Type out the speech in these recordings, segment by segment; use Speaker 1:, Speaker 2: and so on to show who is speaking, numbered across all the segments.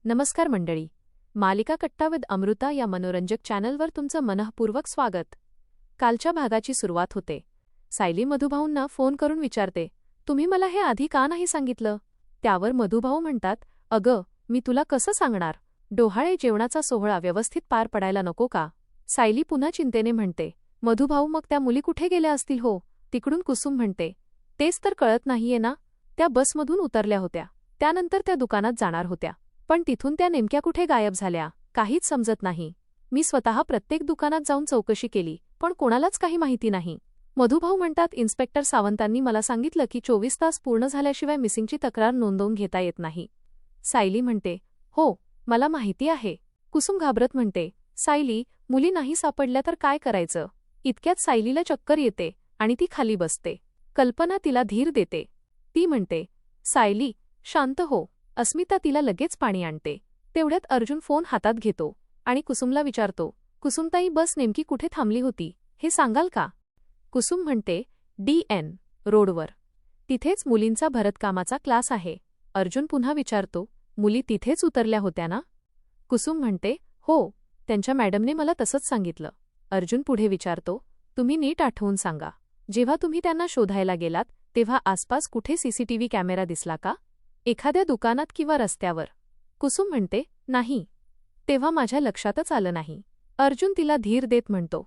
Speaker 1: नमस्कार मंडळी. मालिका कट्टा विथ अमृता या मनोरंजक चॅनलवर तुमचं मनःपूर्वक स्वागत. कालच्या भागाची सुरुवात होते. सायली मधुभाऊंना फोन करून विचारते, तुम्ही मला हे आधी का नाही सांगितलं? त्यावर मधुभाऊ म्हणतात, अगं मी तुला कसं सांगणार, डोहाळे जेवणाचा सोहळा व्यवस्थित पार पडायला नको का? सायली पुन्हा चिंतेने म्हणते, मधुभाऊ मग त्या मुली कुठे गेल्या असतील हो? तिकडून कुसुम म्हणते, तेच तर कळत नाहीये ना, त्या बसमधून उतरल्या होत्या, त्यानंतर त्या दुकानात जाणार होत्या, पण तिथून त्या नेमक्या कुठे गायब झाल्या काहीच समजत नाही. मी स्वतः प्रत्येक दुकानात जाऊन चौकशी केली, पण कोणालाच काही माहिती नाही. मधुभाऊ म्हणतात, इन्स्पेक्टर सावंतांनी मला सांगितलं की 24 तास पूर्ण झाल्याशिवाय मिसिंगची तक्रार नोंदवून घेता येत नाही. सायली म्हणते, हो मला माहिती आहे. कुसुम घाबरत म्हणते, सायली मुली नाही सापडल्या तर काय करायचं? इतक्यात सायलीला चक्कर येते आणि ती खाली बसते. कल्पना तिला धीर देते. ती म्हणते, सायली शांत हो. अस्मिता तिला लगेच पाणी आणते. तेवढ्यात अर्जुन फोन हातात घेतो आणि कुसुमला विचारतो, कुसुमताई बस नेमकी कुठे थांबली होती हे सांगाल का? कुसुम म्हणते, DN रोडवर. तिथेच मुलींचा भरतकामाचा क्लास आहे. अर्जुन पुन्हा विचारतो, मुली तिथेच उतरल्या होत्या ना? कुसुम म्हणते, हो त्यांच्या मॅडमने मला तसंच सांगितलं. अर्जुन पुढे विचारतो, तुम्ही नीट आठवून सांगा, जेव्हा तुम्ही त्यांना शोधायला गेलात तेव्हा आसपास कुठे CCTV कॅमेरा दिसला का? एखाद्या दुकानात किंवा रस्त्यावर? कुसुम म्हणते, नाही तेव्हा माझ्या लक्षातच आलं नाही. अर्जुन तिला धीर देत म्हणतो,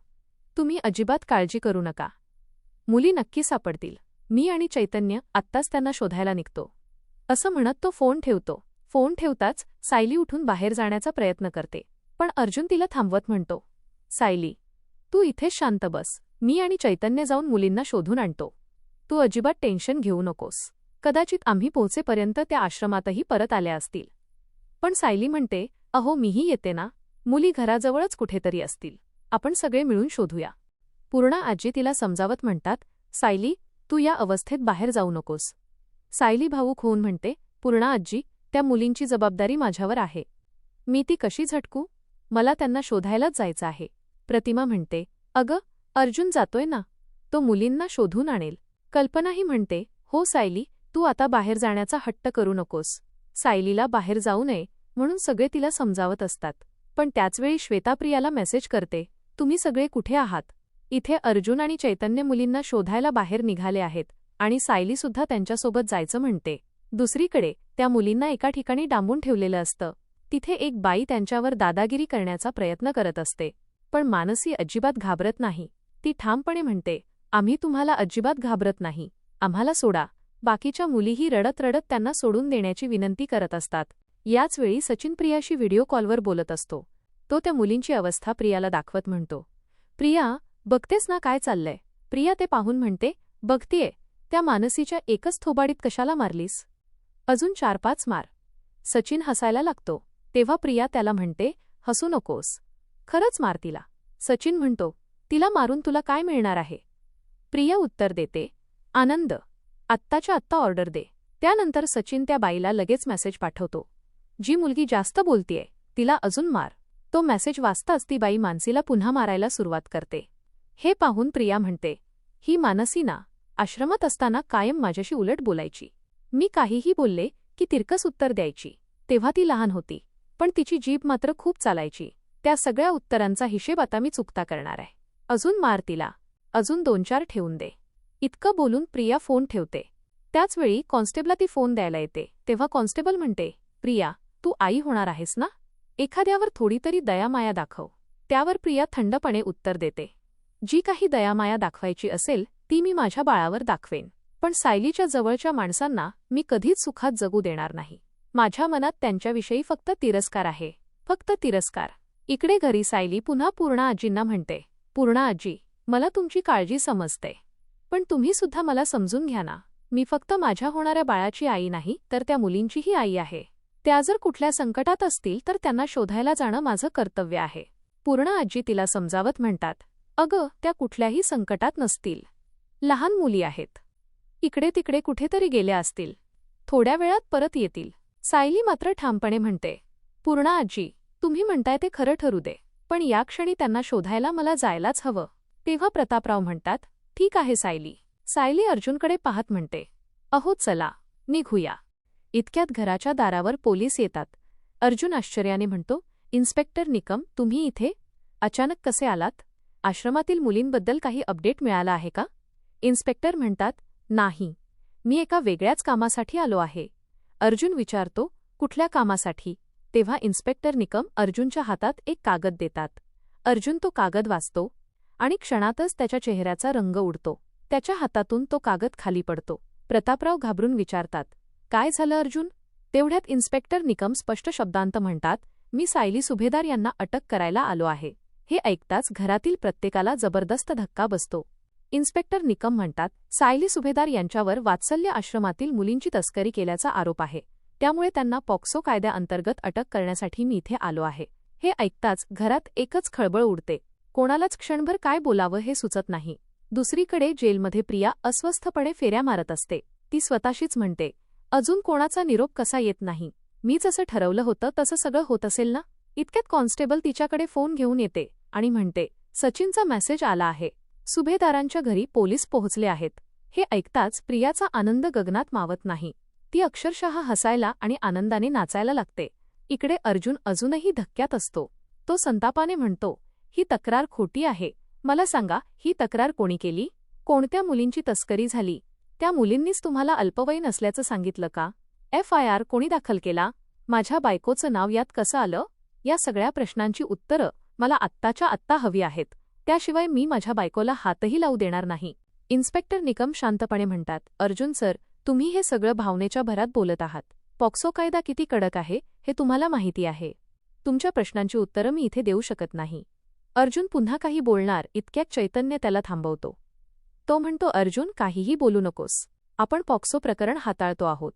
Speaker 1: तुम्ही अजिबात काळजी करू नका, मुली नक्की सापडतील. मी आणि चैतन्य आत्ताच त्यांना शोधायला निघतो. असं म्हणत तो फोन ठेवतो. फोन ठेवताच सायली उठून बाहेर जाण्याचा प्रयत्न करते, पण अर्जुन तिला थांबवत म्हणतो, सायली तू इथेच शांत बस, मी आणि चैतन्य जाऊन मुलींना शोधून आणतो. तू अजिबात टेन्शन घेऊ नकोस. कदाचित आम्ही पोहोचेपर्यंत त्या आश्रमातही परत आल्या असतील. पण सायली म्हणते, अहो मीही येते ना, मुली घराजवळच कुठेतरी असतील, आपण सगळे मिळून शोधूया. पूर्णा आजी तिला समजावत म्हणतात, सायली तू या अवस्थेत बाहेर जाऊ नकोस. सायली भावूक होऊन म्हणते, पूर्णा आजी त्या मुलींची जबाबदारी माझ्यावर आहे. मी ती कशी झटकू? मला त्यांना शोधायलाच जायचं आहे. प्रतिमा म्हणते, अगं अर्जुन जातोय ना, तो मुलींना शोधून आणेल. कल्पनाही म्हणते, हो सायली तू आता बाहेर जाण्याचा हट्ट करू नकोस. सायलीला बाहेर जाऊ नये म्हणून सगळे तिला समजावत असतात, पण त्याचवेळी श्वेता प्रियाला मेसेज करते, तुम्ही सगळे कुठे आहात? इथे अर्जुन आणि चैतन्य मुलींना शोधायला बाहेर निघाले आहेत आणि सायलीसुद्धा त्यांच्यासोबत जायचं म्हणते. दुसरीकडे त्या मुलींना एका ठिकाणी डांबून ठेवलेलं असतं. तिथे एक बाई त्यांच्यावर दादागिरी करण्याचा प्रयत्न करत असते, पण मानसी अजिबात घाबरत नाही. ती ठामपणे म्हणते, आम्ही तुम्हाला अजिबात घाबरत नाही, आम्हाला सोडा. बाकीच्या मुलीही रडत रडत त्यांना सोडून देण्याची विनंती करत असतात. याचवेळी सचिन प्रियाशी व्हिडिओ कॉलवर बोलत असतो. तो त्या मुलींची अवस्था प्रियाला दाखवत म्हणतो, प्रिया बघतेस ना काय चाललंय? प्रिया ते पाहून म्हणते, बघतीये. त्या मानसीच्या एकच थोबाडीत कशाला मारलीस? अजून 4-5 मार. सचिन हसायला लागतो. तेव्हा प्रिया त्याला म्हणते, हसू नकोस, खरंच मार तिला. सचिन म्हणतो, तिला मारून तुला काय मिळणार आहे? प्रिया उत्तर देते, आनंद. आत्ताच्या आत्ता ऑर्डर दे. त्यानंतर सचिन त्या बाईला लगेच मेसेज पाठवतो, जी मुलगी जास्त बोलतीये तिला अजून मार. तो मेसेज वाचताच ती बाई मानसीला पुन्हा मारायला सुरुवात करते. हे पाहून प्रिया म्हणते, ही मानसी ना, आश्रमात असताना कायम माझ्याशी उलट बोलायची. मी काहीही बोलले की तिरकस उत्तर द्यायची. तेव्हा ती लहान होती, पण तिची जीभ मात्र खूप चालायची. त्या सगळ्या उत्तरांचा हिशेब आता मी चुकता करणार आहे. अजून मार तिला, अजून 2-4 ठेवून दे. इतकं बोलून प्रिया फोन ठेवते. त्याचवेळी कॉन्स्टेबलला ती फोन द्यायला येते. तेव्हा कॉन्स्टेबल म्हणते, प्रिया तू आई होणार आहेस ना, एखाद्यावर थोडी तरी दयामाया दाखव. त्यावर प्रिया थंडपणे उत्तर देते, जी काही दयामाया दाखवायची असेल ती मी माझ्या बाळावर दाखवेन, पण सायलीच्या जवळच्या माणसांना मी कधीच सुखात जगू देणार नाही. माझ्या मनात त्यांच्याविषयी फक्त तिरस्कार आहे, फक्त तिरस्कार. इकडे घरी सायली पुन्हा पूर्णा आजींना म्हणते, पूर्णा आजी मला तुमची काळजी समजते, पण तुम्ही सुद्धा मला समजून घ्या ना. मी फक्त माझ्या होणाऱ्या बाळाची आई नाही तर त्या मुलींचीही आई आहे. त्या जर कुठल्या संकटात असतील तर त्यांना शोधायला जाणं माझं कर्तव्य आहे. पूर्णा आजी तिला समजावत म्हणतात, अगं त्या कुठल्याही संकटात नसतील. लहान मुली आहेत, इकडे तिकडे कुठेतरी गेल्या असतील, थोड्या वेळात परत येतील. सायली मात्र ठामपणे म्हणते, पूर्णा आजी तुम्ही म्हणताय ते खरं ठरू दे, पण या क्षणी त्यांना शोधायला मला जायलाच हवं. तेव्हा प्रतापराव म्हणतात, ठीक आहे सायली. सायली अर्जुनकडे पाहत म्हणते, अहो चला निघूया. इतक्यात घराच्या दारावर पोलीस येतात. अर्जुन आश्चर्याने म्हणतो, इन्स्पेक्टर निकम, तुम्ही इथे अचानक कसे आलात? आश्रमातील मुलींबद्दल काही अपडेट मिळाला आहे का? इन्स्पेक्टर म्हणतात, नाही, मी एका वेगळ्याच कामासाठी आलो आहे. अर्जुन विचारतो, कुठल्या कामासाठी? तेव्हा इन्स्पेक्टर निकम अर्जुनच्या हातात एक कागद देतात. अर्जुन तो कागद वाचतो आणि क्षणातच त्याच्या चेहऱ्याचा रंग उडतो. त्याच्या हातातून तो कागद खाली पडतो. प्रतापराव घाबरून विचारतात, काय झालं अर्जुन? तेवढ्यात इन्स्पेक्टर निकम स्पष्ट शब्दांत म्हणतात, मी सायली सुभेदार यांना अटक करायला आलो आहे. हे ऐकताच घरातील प्रत्येकाला जबरदस्त धक्का बसतो. इन्स्पेक्टर निकम म्हणतात, सायली सुभेदार यांच्यावर वात्सल्य आश्रमातील मुलींची तस्करी केल्याचा आरोप आहे. त्यामुळे त्यांना पॉक्सो कायद्याअंतर्गत अटक करण्यासाठी मी इथे आलो आहे. हे ऐकताच घरात एकच खळबळ उडते. कोणालाच क्षणभर काय बोलावं हे सुचत नाही. दुसरीकडे जेलमध्ये प्रिया अस्वस्थपणे फेऱ्या मारत असते. ती स्वतःशीच म्हणते, अजून कोणाचा निरोप कसा येत नाही. मी जसं ठरवलं होतं तसं सगळं होत असेल ना? इतक्यात कॉन्स्टेबल तिच्याकडे फोन घेऊन येते आणि म्हणते, सचिनचा मेसेज आला आहे. सुभेदारांच्या घरी पोलीस पोहोचले आहेत. हे ऐकताच प्रियाचा आनंद गगनात मावत नाही. ती अक्षरशः हसायला आणि आनंदाने नाचायला लागते. इकडे अर्जुन अजूनही धक्क्यात असतो. तो संतापाने म्हणतो, ही तक्रार खोटी आहे. मला सांगा, ही तक्रार कोणी केली? कोणत्या मुलींची तस्करी झाली? त्या मुलींनीच तुम्हाला अल्पवयीन असल्याचं सांगितलं का? FIR कोणी दाखल केला? माझ्या बायकोचं नाव यात कसं आलं? या सगळ्या प्रश्नांची उत्तरं मला आत्ताच्या आत्ता हवी आहेत. त्याशिवाय मी माझ्या बायकोला हातही लावू देणार नाही. इन्स्पेक्टर निकम शांतपणे म्हणतात, अर्जुन सर, तुम्ही हे सगळं भावनेच्या भरात बोलत आहात. पॉक्सो कायदा किती कडक आहे हे तुम्हाला माहिती आहे. तुमच्या प्रश्नांची उत्तरं मी इथे देऊ शकत नाही. अर्जुन पुन्हा काही बोलणार इतक्यात चैतन्य त्याला थांबवतो. तो म्हणतो, अर्जुन, काहीही बोलू नकोस. आपण पॉक्सो प्रकरण हाताळतो आहोत.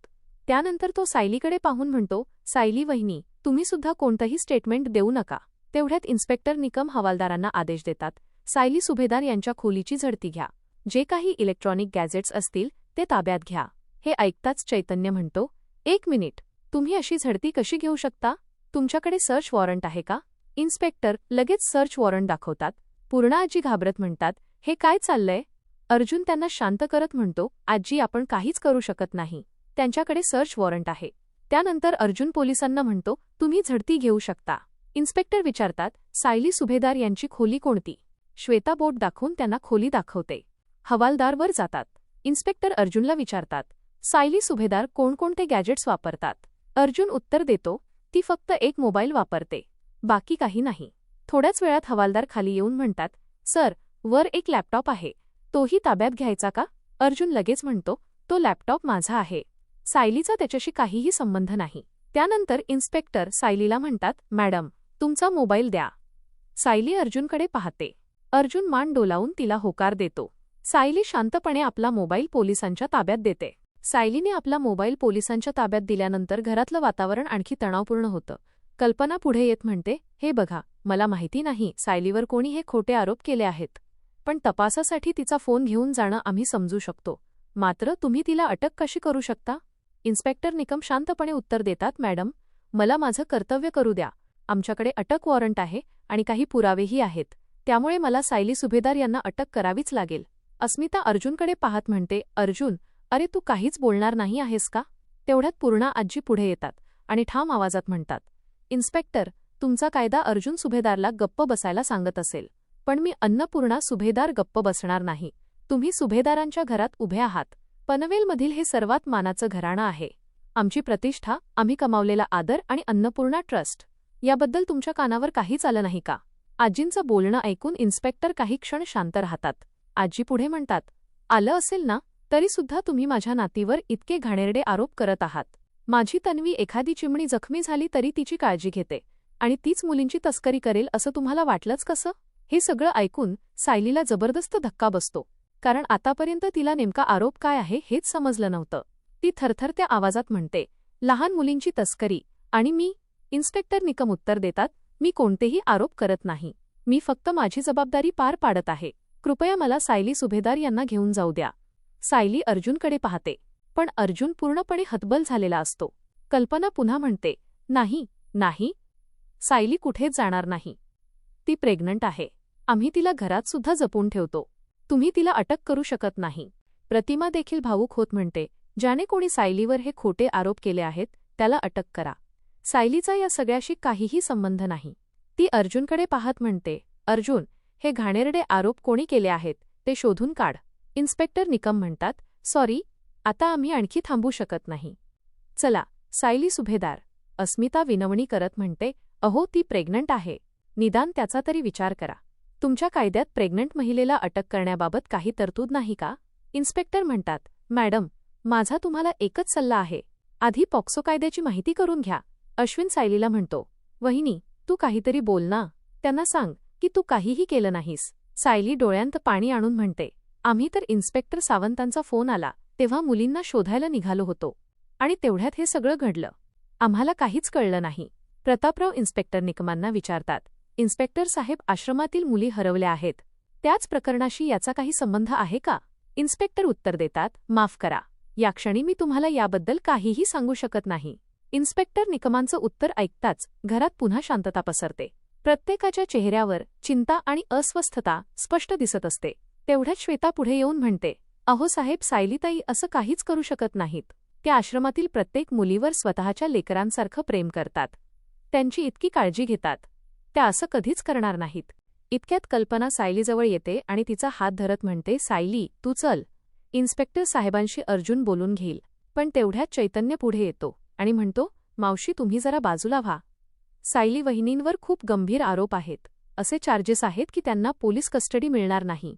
Speaker 1: त्यानंतर तो सायलीकडे पाहून म्हणतो, सायली वहिनी, तुम्ही सुद्धा कोणतंही स्टेटमेंट देऊ नका. तेवढ्यात इन्स्पेक्टर निकम हवालदारांना आदेश देतात, सायली सुभेदार यांच्या खोलीची झडती घ्या. जे काही इलेक्ट्रॉनिक गॅजेट्स असतील ते ताब्यात घ्या. हे ऐकताच चैतन्य म्हणतो, एक मिनिट, तुम्ही अशी झडती कशी घेऊ शकता? तुमच्याकडे सर्च वॉरंट आहे का? इन्स्पेक्टर लगेच सर्च वॉरंट दाखवतात. पूर्णा आजी घाबरत म्हणतात, हे काय चाललंय? अर्जुन त्यांना शांत करत म्हणतो, आजी, आपण काहीच करू शकत नाही. त्यांच्याकडे सर्च वॉरंट आहे. त्यानंतर अर्जुन पोलिसांना म्हणतो, तुम्ही झडती घेऊ शकता. इन्स्पेक्टर विचारतात, सायली सुभेदार यांची खोली कोणती? श्वेता बोट दाखवून त्यांना खोली दाखवते. हवालदार वर जातात. इन्स्पेक्टर अर्जुनला विचारतात, सायली सुभेदार कोणकोणते गॅजेट्स वापरतात? अर्जुन उत्तर देतो, ती फक्त एक मोबाईल वापरते, बाकी काही नाही. थोड्याच वेळात हवालदार खाली येऊन म्हणतात, सर, वर एक लॅपटॉप आहे, तोही ताब्यात घ्यायचा का? अर्जुन लगेच म्हणतो, तो लॅपटॉप माझा आहे. सायलीचा त्याच्याशी काहीही संबंध नाही. त्यानंतर इन्स्पेक्टर सायलीला म्हणतात, मॅडम, तुमचा मोबाईल द्या. सायली अर्जुनकडे पाहते. अर्जुन मान डोलावून तिला होकार देतो. सायली शांतपणे आपला मोबाईल पोलिसांच्या ताब्यात देते. सायलीने आपला मोबाईल पोलिसांच्या ताब्यात दिल्यानंतर घरातलं वातावरण आणखी तणावपूर्ण होतं. कल्पना पुढे येत म्हणते, हे बघा, मला माहिती नाही सायलीवर कोणी हे खोटे आरोप केले आहेत, पण तपासासाठी तिचा फोन घेऊन जाणं आम्ही समजू शकतो. मात्र तुम्ही तिला अटक कशी करू शकता? इन्स्पेक्टर निकम शांतपणे उत्तर देतात, मॅडम, मला माझं कर्तव्य करू द्या. आमच्याकडे अटक वॉरंट आहे आणि काही पुरावेही आहेत. त्यामुळे मला सायली सुभेदार यांना अटक करावीच लागेल. अस्मिता अर्जुनकडे पाहत म्हणते, अर्जुन, अरे तू काहीच बोलणार नाही आहेस का? तेवढ्यात पूर्णा आजी पुढे येतात आणि ठाम आवाजात म्हणतात, इन्स्पेक्टर, तुमचा कायदा अर्जुन सुभेदारला गप्प बसायला सांगत असेल, पण मी अन्नपूर्णा सुभेदार गप्प बसणार नाही. तुम्ही सुभेदारांच्या घरात उभे आहात. पनवेलमधील हे सर्वात मानाचं घराणं आहे. आमची प्रतिष्ठा, आम्ही कमावलेला आदर आणि अन्नपूर्णा ट्रस्ट याबद्दल तुमच्या कानावर काहीच आलं नाही का? आजींचं बोलणं ऐकून इन्स्पेक्टर काही क्षण शांत राहतात. आजी पुढे म्हणतात, आलं असेल ना, तरीसुद्धा तुम्ही माझ्या नातीवर इतके घाणेरडे आरोप करत आहात. माझी तन्वी एखादी चिमणी जखमी झाली तरी तिची काळजी घेते आणि तीच मुलींची तस्करी करेल असं तुम्हाला वाटलंच कसं? हे सगळं ऐकून सायलीला जबरदस्त धक्का बसतो. कारण आतापर्यंत तिला नेमका आरोप काय आहे हेच समजलं नव्हतं. ती थरथरत्या आवाजात म्हणते, लहान मुलींची तस्करी आणि मी? इन्स्पेक्टर निकम उत्तर देतात, मी कोणतेही आरोप करत नाही. मी फक्त माझी जबाबदारी पार पाडत आहे. कृपया मला सायली सुभेदार यांना घेऊन जाऊ द्या. सायली अर्जुनकडे पाहते, पण अर्जुन पूर्णपणे हतबल झालेला असतो. कल्पना पुन्हा म्हणते, नाही नाही, सायली कुठेच जाणार नाही. ती प्रेग्नंट आहे. आम्ही तिला घरात सुद्धा जपून ठेवतो. तुम्ही तिला अटक करू शकत नाही. प्रतिमा देखील भावूक होत म्हणते, ज्याने कोणी सायलीवर हे खोटे आरोप केले आहेत त्याला अटक करा. सायलीचा या सगळ्याशी काहीही संबंध नाही. ती अर्जुनकडे पाहत म्हणते, अर्जुन, हे घाणेरडे आरोप कोणी केले आहेत ते शोधून काढ. इन्स्पेक्टर निकम म्हणतात, सॉरी, आता आम्ही आणखी थांबू शकत नाही. चला. सायली सुभेदार. अस्मिता विनवणी करत म्हणते, अहो, ती प्रेग्नंट आहे. निदान त्याचा तरी विचार करा. तुमच्या कायद्यात प्रेग्नंट महिलेला अटक करण्याबाबत काही तरतूद नाही का? इन्स्पेक्टर म्हणतात, मॅडम, माझा तुम्हाला एकच सल्ला आहे. आधी पॉक्सो कायद्याची माहिती करून घ्या. अश्विन सायलीला म्हणतो, वहिनी, तू काहीतरी बोल ना. त्यांना सांग की तू काहीही केलं नाहीस. सायली डोळ्यांत पाणी आणून म्हणते, आम्ही तर इन्स्पेक्टर सावंतांचा फोन आला तेव्हा मुलींना शोधायला निघालो होतो आणि तेवढ्यात हे सगळं घडलं. आम्हाला काहीच कळलं नाही. प्रतापराव इन्स्पेक्टर निकमांना विचारतात, इन्स्पेक्टर साहेब, आश्रमातील मुली हरवल्या आहेत. त्याच प्रकरणाशी याचा काही संबंध आहे का? इन्स्पेक्टर उत्तर देतात, माफ करा, या क्षणी मी तुम्हाला याबद्दल काहीही सांगू शकत नाही. इन्स्पेक्टर निकमांचं उत्तर ऐकताच घरात पुन्हा शांतता पसरते. प्रत्येकाच्या चेहऱ्यावर चिंता आणि अस्वस्थता स्पष्ट दिसत असते. तेवढ्यात श्वेता पुढे येऊन म्हणते, अहो साहेब, सायलीताई असं काहीच करू शकत नाहीत. त्या आश्रमातील प्रत्येक मुलीवर स्वतःच्या लेकरांसारखं प्रेम करतात. त्यांची इतकी काळजी घेतात. त्या असं कधीच करणार नाहीत. इतक्यात कल्पना सायलीजवळ येते आणि तिचा हात धरत म्हणते, सायली, तू चल. इन्स्पेक्टर साहेबांशी अर्जुन बोलून घेईल. पण तेवढ्यात चैतन्य पुढे येतो आणि म्हणतो, मावशी, तुम्ही जरा बाजूला व्हा. सायली वहिनींवर खूप गंभीर आरोप आहेत. असे चार्जेस आहेत की त्यांना पोलीस कस्टडी मिळणार नाही.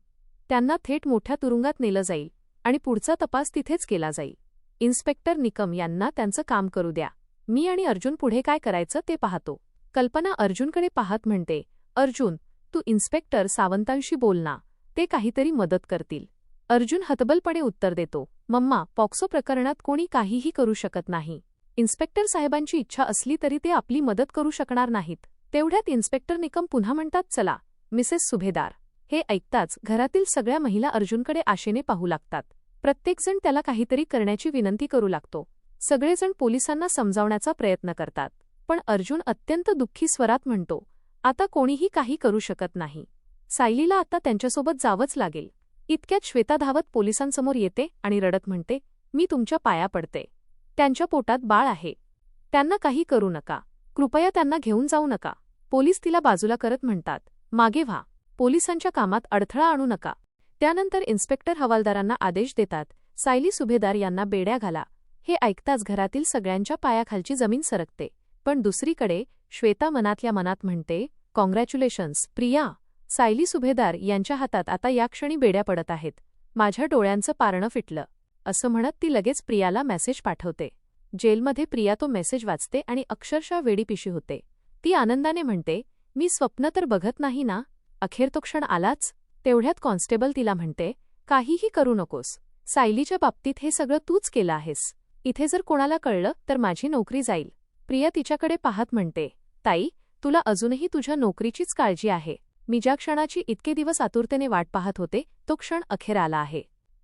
Speaker 1: त्यांना थेट मोठ्या तुरुंगात नेलं जाईल आणि पुढचा तपास तिथेच केला जाईल. इन्स्पेक्टर निकम यांना त्यांचं काम करू द्या. मी आणि अर्जुन पुढे काय करायचं ते पाहतो. कल्पना अर्जुनकडे पाहत म्हणते, अर्जुन, तू इन्स्पेक्टर सावंतांशी बोल ना. ते काहीतरी मदत करतील. अर्जुन हतबलपणे उत्तर देतो, मम्मा, पॉक्सो प्रकरणात कोणी काहीही करू शकत नाही. इन्स्पेक्टर साहेबांची इच्छा असली तरी ते आपली मदत करू शकणार नाहीत. तेवढ्यात इन्स्पेक्टर निकम पुन्हा म्हणतात, चला. मिसेस सुभेदार. हे ऐकताच घरातील सगळ्या महिला अर्जुनकडे आशेने पाहू लागतात. प्रत्येकजण त्याला काहीतरी करण्याची विनंती करू लागतो. सगळेजण पोलिसांना समजावण्याचा प्रयत्न करतात. पण अर्जुन अत्यंत दुःखी स्वरात म्हणतो, आता कोणीही काही करू शकत नाही. सायलीला आता त्यांच्यासोबत जावंच लागेल. इतक्यात श्वेता धावत पोलिसांसमोर येते आणि रडत म्हणते, मी तुमच्या पाया पडते. त्यांच्या पोटात बाळ आहे. त्यांना काही करू नका. कृपया त्यांना घेऊन जाऊ नका. पोलीस तिला बाजूला करत म्हणतात, मागे व्हा. पोलिसांच्या कामात अडथळा आणू नका. त्यानंतर इन्स्पेक्टर हवालदारांना आदेश देतात, सायली सुभेदार यांना बेड्या घाला. हे ऐकताच घरातील सगळ्यांच्या पायाखालची जमीन सरकते. पण दुसरीकडे श्वेता मनातल्या मनात म्हणते, कॉंग्रॅच्युलेशन्स प्रिया. सायली सुभेदार यांच्या हातात आता या क्षणी बेड्या पडत आहेत. माझ्या डोळ्यांचं पारणं फिटलं. असं म्हणत ती लगेच प्रियाला मेसेज पाठवते. जेलमध्ये प्रिया तो मेसेज वाचते आणि अक्षरशः वेडीपिशी होते. ती आनंदाने म्हणते, मी स्वप्न तर बघत नाही ना. अखेर तो क्षण आलाच. तेवढ्यात कॉन्स्टेबल तिला म्हणते, काहीही करू नकोस. सायलीच्या बाबतीत हे सगळं तूच केलं आहेस. इथे जर कोणाला कळलं तर माझी नोकरी जाईल. प्रिया तिच्याकडे पाहत म्हणते, ताई, तुला अजूनही तुझ्या नोकरीचीच काळजी आहे. मी ज्या क्षणाची इतके दिवस आतुरतेने वाट पाहत होते तो क्षण अखेर आला आहे.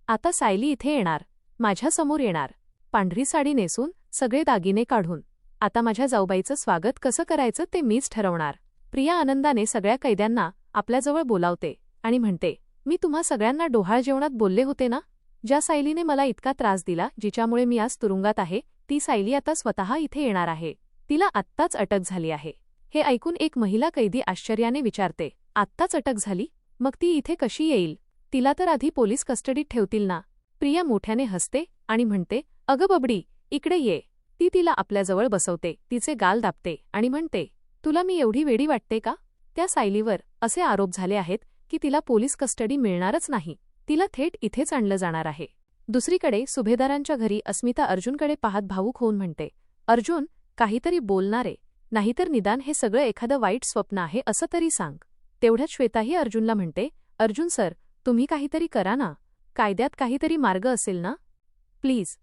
Speaker 1: आता सायली इथे येणार, माझ्यासमोर येणार, पांढरी साडी नेसून, सगळे दागिने काढून. आता माझ्या जाऊबाईचं स्वागत कसं करायचं ते मीच ठरवणार. प्रिया आनंदाने सगळ्या कैद्यांना आपल्याजवळ बोलावते आणि म्हणते, मी तुम्हा सगळ्यांना डोहाळ जेवणात बोलले होते ना. ज्या सायलीने मला इतका त्रास दिला, जिच्यामुळे मी आज तुरुंगात आहे, ती सायली आता स्वतः इथे येणार आहे. तिला आत्ताच अटक झाली आहे. हे ऐकून एक महिला कैदी आश्चर्याने विचारते, आत्ताच अटक झाली? मग ती इथे कशी येईल? तिला तर आधी पोलीस कस्टडीत ठेवतील ना. प्रिया मोठ्याने हसते आणि म्हणते, अगं बबडी, इकडे ये. ती तिला आपल्याजवळ बसवते, तिचे गाल दाबते आणि म्हणते, तुला मी एवढी वेडी वाटते का? त्या सायलीवर असे आरोप झाले आहेत की तिला पोलीस कस्टडी मिळणारच नाही. तिला थेट इथेच आणलं जाणार आहे. दुसरीकडे सुभेदारांच्या घरी अस्मिता अर्जुनकडे पाहत भावूक होऊन म्हणते, अर्जुन, काहीतरी बोलणारे, नाहीतर निदान हे सगळं एखादं वाईट स्वप्न आहे असं तरी सांग. तेवढ्यात श्वेताही अर्जुनला म्हणते, अर्जुन सर, तुम्ही काहीतरी करा ना. कायद्यात काहीतरी मार्ग असेल ना. प्लीज,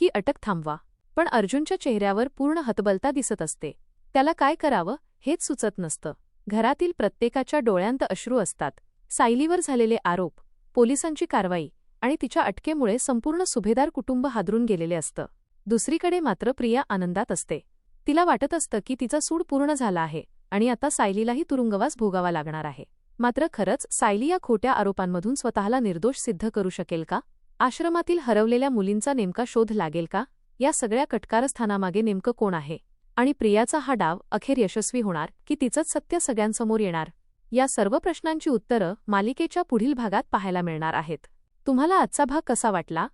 Speaker 1: ही अटक थांबवा. पण अर्जुनच्या चेहऱ्यावर पूर्ण हतबलता दिसत असते. त्याला काय करावं हेच सुचत नसतं. घरातील प्रत्येकाच्या डोळ्यांत अश्रू असतात. सायलीवर झालेले आरोप, पोलिसांची कारवाई आणि तिच्या अटकेमुळे संपूर्ण सुभेदार कुटुंब हादरून गेलेले असतं. दुसरीकडे मात्र प्रिया आनंदात असते. तिला वाटत असतं की तिचा सूड पूर्ण झाला आहे आणि आता सायलीलाही तुरुंगवास भोगावा लागणार आहे. मात्र खरंच सायली या खोट्या आरोपांमधून स्वतःला निर्दोष सिद्ध करू शकेल का? आश्रमातील हरवलेल्या मुलींचा नेमका शोध लागेल का? या सगळ्या कटकारस्थानामागे नेमकं कोण आहे आणि प्रियाचा हा डाव अखेर यशस्वी होणार की तिचंच सत्य सगळ्यांसमोर येणार? या सर्व प्रश्नांची उत्तरं मालिकेच्या पुढील भागात पाहायला मिळणार आहेत. तुम्हाला आजचा भाग कसा वाटला?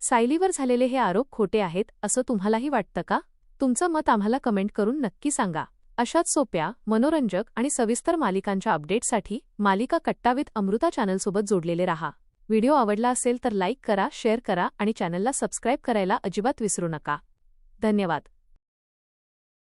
Speaker 1: सायलीवर झालेले हे आरोप खोटे आहेत असं तुम्हालाही वाटतं का? तुमचं मत आम्हाला कमेंट करून नक्की सांगा. अशाच सोप्या, मनोरंजक आणि सविस्तर मालिकांच्या अपडेट्ससाठी मालिका कट्टा विथ अमृता चॅनलसोबत जोडलेले राहा. व्हिडिओ आवडला असेल तर लाईक करा, शेअर करा आणि चॅनलला सबस्क्राईब करायला अजिबात विसरू नका. धन्यवाद.